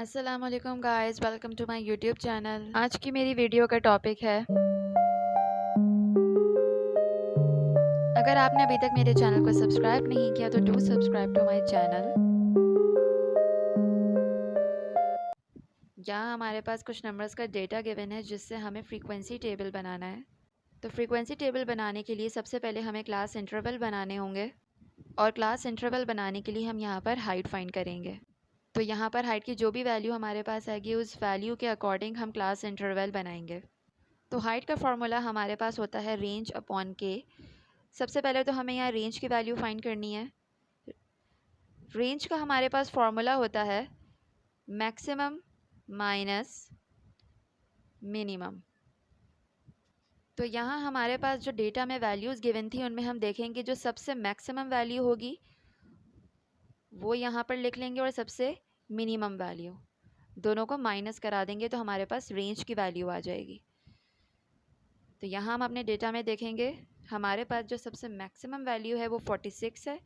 अस्सलाम वालेकुम guys, welcome to my YouTube channel. आज की मेरी वीडियो का टॉपिक है, अगर आपने अभी तक मेरे चैनल को सब्सक्राइब नहीं किया तो do subscribe to my channel. यहाँ हमारे पास कुछ नंबर्स का डेटा गिवन है जिससे हमें फ्रीक्वेंसी टेबल बनाना है। तो फ्रीक्वेंसी टेबल बनाने के लिए सबसे पहले हमें क्लास इंटरवल बनाने होंगे, और क्लास इंटरवल बनाने के लिए हम यहाँ पर हाइट फाइंड करेंगे। तो यहाँ पर हाइट की जो भी वैल्यू हमारे पास आएगी उस वैल्यू के अकॉर्डिंग हम क्लास इंटरवल बनाएंगे। तो हाइट का फॉर्मूला हमारे पास होता है रेंज अपॉन के। सबसे पहले तो हमें यहाँ रेंज की वैल्यू फाइंड करनी है। रेंज का हमारे पास फॉर्मूला होता है मैक्सिमम माइनस मिनिमम। तो यहाँ हमारे पास जो डेटा में वैल्यूज़ गिवन थी उनमें हम देखेंगे जो सबसे मैक्सिमम वैल्यू होगी वो यहाँ पर लिख लेंगे, और सबसे मिनिमम वैल्यू दोनों को माइनस करा देंगे तो हमारे पास रेंज की वैल्यू आ जाएगी। तो यहाँ हम अपने डेटा में देखेंगे हमारे पास जो सबसे मैक्सिमम वैल्यू है वो 46 है,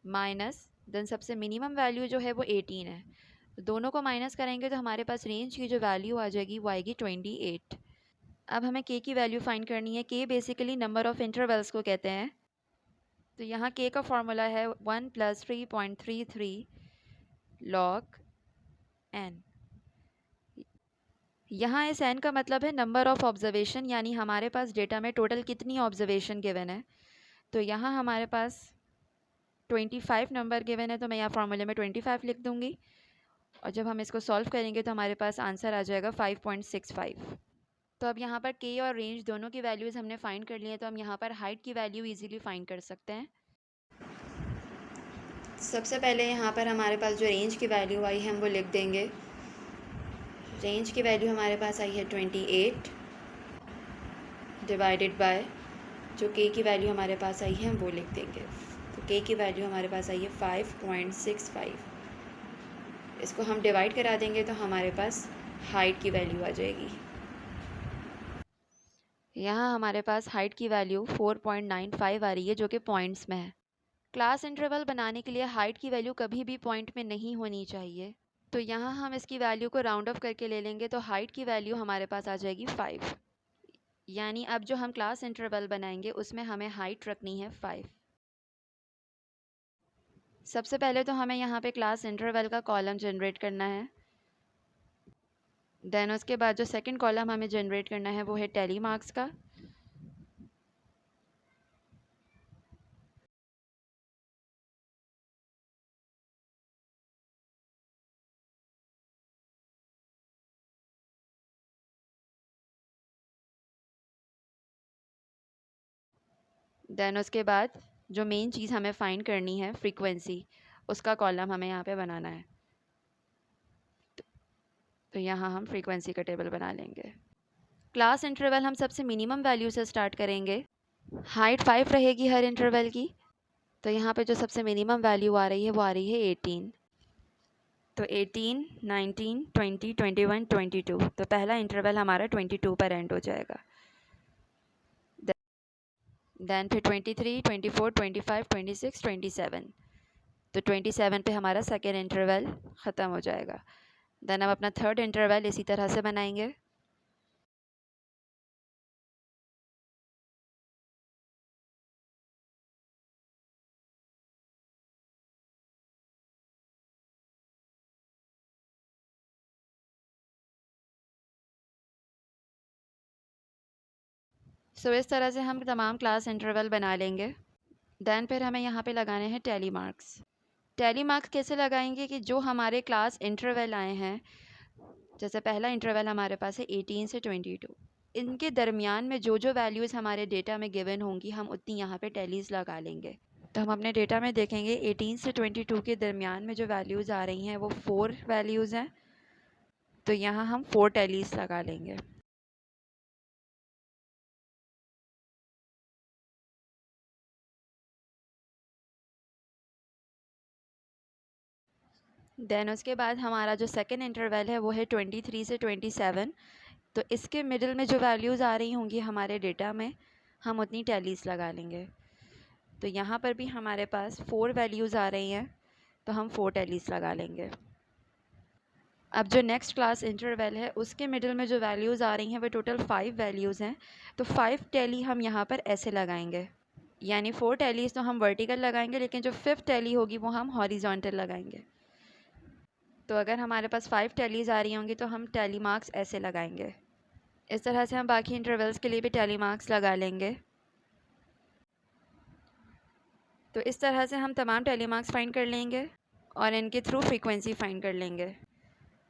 माइनस देन सबसे मिनिमम वैल्यू जो है वो 18 है। तो दोनों को माइनस करेंगे तो हमारे पास रेंज की जो वैल्यू आ जाएगी वो आएगी 28। अब हमें के की वैल्यू फाइंड करनी है। के बेसिकली नंबर ऑफ़ इंटरवल्स को कहते हैं। तो यहाँ के का फॉर्मूला है 1 + 3.33 log n। यहाँ इस n का मतलब है नंबर ऑफ़ ऑब्जर्वेशन, यानी हमारे पास डेटा में टोटल कितनी ऑब्जर्वेशन गिवन है। तो यहाँ हमारे पास 25 नंबर गिवन है, तो मैं यहाँ फॉर्मूले में 25 लिख दूँगी, और जब हम इसको सॉल्व करेंगे तो हमारे पास आंसर आ जाएगा 5.65। तो अब यहाँ पर के और रेंज दोनों की वैल्यूज़ हमने फाइंड कर ली है, तो हम यहाँ पर हाइट की वैल्यू इजीली फाइंड कर सकते हैं। सबसे पहले यहाँ पर हमारे पास जो रेंज की वैल्यू आई है हम वो लिख देंगे। रेंज की वैल्यू हमारे पास आई है 28 डिवाइडेड बाय जो के की वैल्यू हमारे पास आई है हम वो लिख देंगे। तो के की वैल्यू हमारे पास आई है 5.65। इसको हम डिवाइड करा देंगे तो हमारे पास हाइट की वैल्यू आ जाएगी। यहाँ हमारे पास हाइट की वैल्यू 4.95 आ रही है जो कि पॉइंट्स में है। क्लास इंटरवल बनाने के लिए हाइट की वैल्यू कभी भी पॉइंट में नहीं होनी चाहिए। तो यहाँ हम इसकी वैल्यू को राउंड ऑफ करके ले लेंगे, तो हाइट की वैल्यू हमारे पास आ जाएगी 5। यानी अब जो हम क्लास इंटरवल बनाएंगे उसमें हमें हाइट रखनी है 5। सबसे पहले तो हमें यहाँ पे क्लास इंटरवल का कॉलम जनरेट करना है। देन उसके बाद जो सेकंड कॉलम हमें जनरेट करना है वो है टैली मार्क्स का। देन उसके बाद जो मेन चीज़ हमें फाइंड करनी है फ्रीक्वेंसी, उसका कॉलम हमें यहाँ पे बनाना है। तो यहाँ हम फ्रीक्वेंसी का टेबल बना लेंगे। क्लास इंटरवल हम सबसे मिनिमम वैल्यू से स्टार्ट करेंगे। हाइट 5 रहेगी हर इंटरवल की। तो यहाँ पे जो सबसे मिनिमम वैल्यू आ रही है वो आ रही है 18। तो 18, 19, 20, 21, 22। तो पहला इंटरवल हमारा 22 पर एंड हो जाएगा। देन फिर 23, 24, 25, 26, 27। तो 27 पे हमारा सेकेंड इंटरवल ख़त्म हो जाएगा। देन अब अपना थर्ड इंटरवल इसी तरह से बनाएंगे। सो इस तरह से हम तमाम क्लास इंटरवल बना लेंगे। देन फिर हमें यहाँ पे लगाने हैं टैली मार्क्स। टैली मार्क्स कैसे लगाएंगे कि जो हमारे क्लास इंटरवल आए हैं, जैसे पहला इंटरवल हमारे पास है 18 से 22, इनके दरमियान में जो जो वैल्यूज़ हमारे डेटा में गिवन होंगी हम उतनी यहाँ पे टैलीज़ लगा लेंगे। तो हम अपने डेटा में देखेंगे 18 से 22 के दरमियान में जो वैल्यूज़ आ रही हैं वो 4 वैल्यूज़ हैं। तो यहाँ हम 4 टैलीज़ लगा लेंगे। देन उसके बाद हमारा जो सेकेंड इंटरवल है वो है 23 से 27। तो इसके मिडिल में जो वैल्यूज़ आ रही होंगी हमारे डेटा में हम उतनी टैलीज़ लगा लेंगे। तो यहाँ पर भी हमारे पास 4 वैल्यूज़ आ रही हैं, तो हम 4 टैलीज़ लगा लेंगे। अब जो नेक्स्ट क्लास इंटरवल है उसके मिडिल में जो वैल्यूज़ आ रही हैं वो टोटल 5 वैल्यूज़ हैं। तो 5 टैली हम यहाँ पर ऐसे लगाएंगे, यानी 4 टैलीज़ तो हम वर्टिकल लगाएंगे, लेकिन जो 5th टैली होगी वो हम हॉरिजॉन्टल लगाएंगे। तो अगर हमारे पास 5 टैलीज़ आ रही होंगी तो हम टैली मार्क्स ऐसे लगाएंगे। इस तरह से हम बाकी इंटरवल्स के लिए भी टैली मार्क्स लगा लेंगे। तो इस तरह से हम तमाम टैली मार्क्स फाइंड कर लेंगे और इनके थ्रू फ्रीक्वेंसी फाइंड कर लेंगे।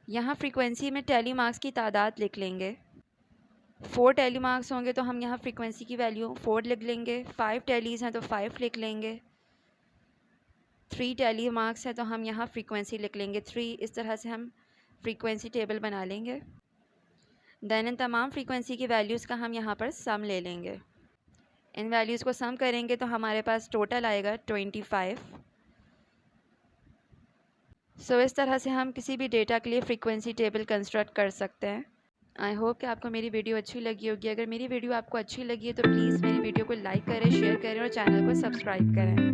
यहाँ फ्रीक्वेंसी में टैली मार्क्स की तादाद लिख लेंगे। 4 टैली मार्क्स होंगे तो हम यहाँ फ्रीक्वेंसी की वैल्यू 4 लिख लेंगे। 5 टैलीज़ हैं तो 5 लिख लेंगे। 3 टैली मार्क्स हैं तो हम यहाँ फ्रीक्वेंसी लिख लेंगे 3। इस तरह से हम फ्रीक्वेंसी टेबल बना लेंगे। दैन इन तमाम फ्रीक्वेंसी की वैल्यूज़ का हम यहाँ पर सम ले लेंगे। इन वैल्यूज़ को सम करेंगे तो हमारे पास टोटल आएगा 25। सो इस तरह से हम किसी भी डेटा के लिए फ्रीक्वेंसी टेबल कंस्ट्रक्ट कर सकते हैं। आई होप कि आपको मेरी वीडियो अच्छी लगी होगी। अगर मेरी वीडियो आपको अच्छी लगी है तो प्लीज़ मेरी वीडियो को लाइक करें, शेयर करें और चैनल को सब्सक्राइब करें।